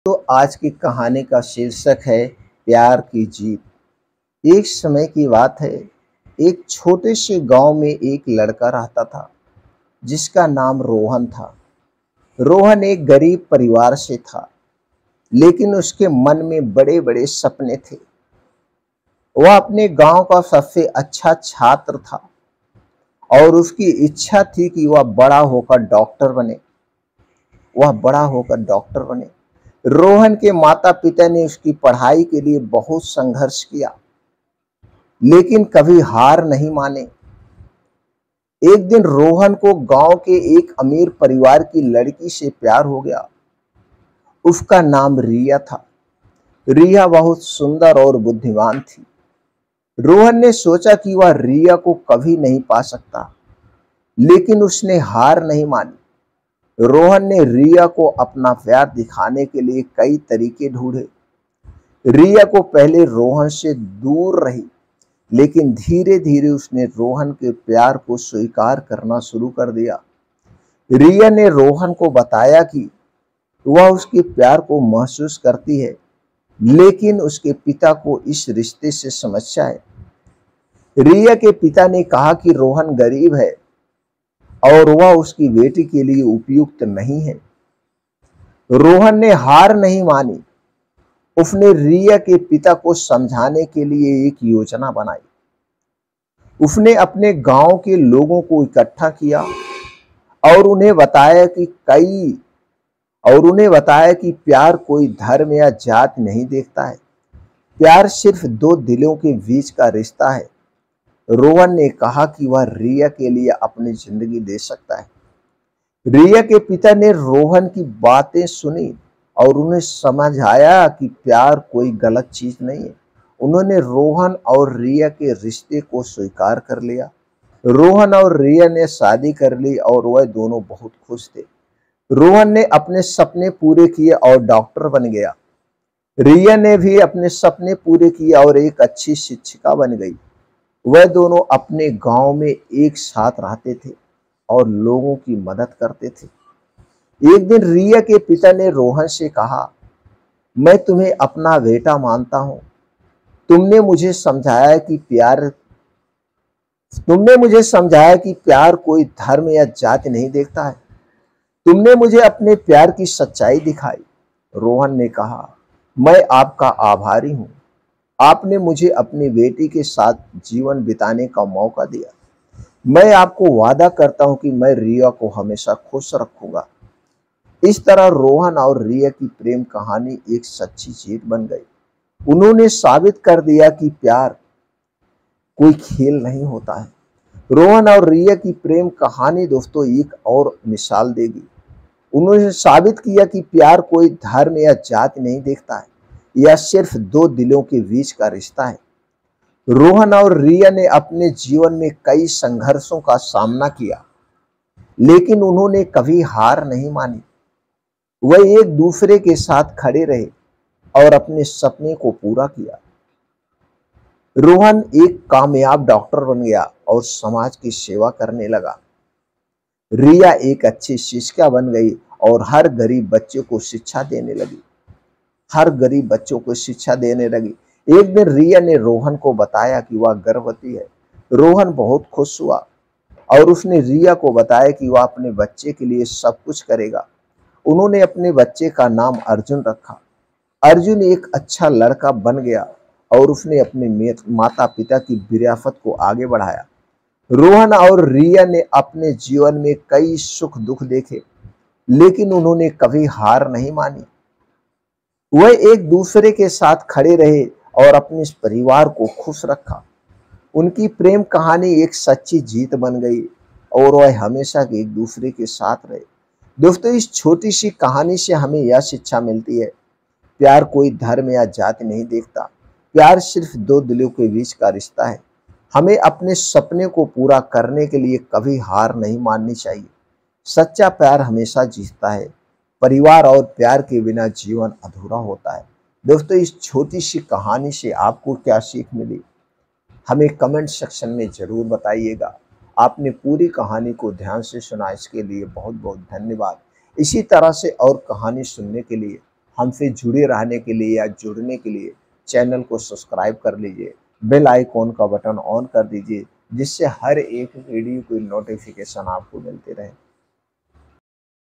दोस्तों, आज की कहानी का शीर्षक है प्यार की जीत। एक समय की बात है। एक छोटे से गांव में एक लड़का रहता था जिसका नाम रोहन था। रोहन एक गरीब परिवार से था, लेकिन उसके मन में बड़े बड़े सपने थे। वह अपने गांव का सबसे अच्छा छात्र था और उसकी इच्छा थी कि वह बड़ा होकर डॉक्टर बने। रोहन के माता पिता ने उसकी पढ़ाई के लिए बहुत संघर्ष किया, लेकिन कभी हार नहीं माने। एक दिन रोहन को गांव के एक अमीर परिवार की लड़की से प्यार हो गया। उसका नाम रिया था। रिया बहुत सुंदर और बुद्धिमान थी। रोहन ने सोचा कि वह रिया को कभी नहीं पा सकता, लेकिन उसने हार नहीं मानी। रोहन ने रिया को अपना प्यार दिखाने के लिए कई तरीके ढूंढे। रिया को पहले रोहन से दूर रही, लेकिन धीरे धीरे उसने रोहन के प्यार को स्वीकार करना शुरू कर दिया। रिया ने रोहन को बताया कि वह उसके प्यार को महसूस करती है, लेकिन उसके पिता को इस रिश्ते से समस्या है। रिया के पिता ने कहा कि रोहन गरीब है और वह उसकी बेटी के लिए उपयुक्त नहीं है। रोहन ने हार नहीं मानी। उसने रिया के पिता को समझाने के लिए एक योजना बनाई। उसने अपने गांव के लोगों को इकट्ठा किया और उन्हें बताया कि प्यार कोई धर्म या जाति नहीं देखता है। प्यार सिर्फ दो दिलों के बीच का रिश्ता है। रोहन ने कहा कि वह रिया के लिए अपनी जिंदगी दे सकता है। रिया के पिता ने रोहन की बातें सुनी और उन्हें समझ आया कि प्यार कोई गलत चीज नहीं है। उन्होंने रोहन और रिया के रिश्ते को स्वीकार कर लिया। रोहन और रिया ने शादी कर ली और वह दोनों बहुत खुश थे। रोहन ने अपने सपने पूरे किए और डॉक्टर बन गया। रिया ने भी अपने सपने पूरे किए और एक अच्छी शिक्षिका बन गई। वह दोनों अपने गांव में एक साथ रहते थे और लोगों की मदद करते थे। एक दिन रिया के पिता ने रोहन से कहा, मैं तुम्हें अपना बेटा मानता हूं। तुमने मुझे समझाया कि प्यार कोई धर्म या जाति नहीं देखता है। तुमने मुझे अपने प्यार की सच्चाई दिखाई। रोहन ने कहा, मैं आपका आभारी हूं। आपने मुझे अपनी बेटी के साथ जीवन बिताने का मौका दिया। मैं आपको वादा करता हूं कि मैं रिया को हमेशा खुश रखूंगा। इस तरह रोहन और रिया की प्रेम कहानी एक सच्ची जीत बन गई। उन्होंने साबित कर दिया कि प्यार कोई खेल नहीं होता है। रोहन और रिया की प्रेम कहानी दोस्तों एक और मिसाल देगी। उन्होंने साबित किया कि प्यार कोई धर्म या जाति नहीं देखता है। यह सिर्फ दो दिलों के बीच का रिश्ता है। रोहन और रिया ने अपने जीवन में कई संघर्षों का सामना किया, लेकिन उन्होंने कभी हार नहीं मानी। वह एक दूसरे के साथ खड़े रहे और अपने सपने को पूरा किया। रोहन एक कामयाब डॉक्टर बन गया और समाज की सेवा करने लगा। रिया एक अच्छी शिक्षिका बन गई और हर गरीब बच्चे को शिक्षा देने लगी। एक दिन रिया ने रोहन को बताया कि वह गर्भवती है। रोहन बहुत खुश हुआ और उसने रिया को बताया कि वह अपने बच्चे के लिए सब कुछ करेगा। उन्होंने अपने बच्चे का नाम अर्जुन रखा। अर्जुन एक अच्छा लड़का बन गया और उसने अपने माता पिता की विरासत को आगे बढ़ाया। रोहन और रिया ने अपने जीवन में कई सुख दुख देखे, लेकिन उन्होंने कभी हार नहीं मानी। वह एक दूसरे के साथ खड़े रहे और अपने परिवार को खुश रखा। उनकी प्रेम कहानी एक सच्ची जीत बन गई और वह हमेशा एक दूसरे के साथ रहे। दोस्तों, इस छोटी सी कहानी से हमें यह शिक्षा मिलती है, प्यार कोई धर्म या जाति नहीं देखता। प्यार सिर्फ दो दिलों के बीच का रिश्ता है। हमें अपने सपने को पूरा करने के लिए कभी हार नहीं माननी चाहिए। सच्चा प्यार हमेशा जीतता है। परिवार और प्यार के बिना जीवन अधूरा होता है। दोस्तों, इस छोटी सी कहानी से आपको क्या सीख मिली, हमें कमेंट सेक्शन में जरूर बताइएगा। आपने पूरी कहानी को ध्यान से सुना, इसके लिए बहुत बहुत धन्यवाद। इसी तरह से और कहानी सुनने के लिए हमसे जुड़े रहने के लिए या जुड़ने के लिए चैनल को सब्सक्राइब कर लीजिए, बेल आइकॉन का बटन ऑन कर दीजिए, जिससे हर एक वीडियो की नोटिफिकेशन आपको मिलते रहे।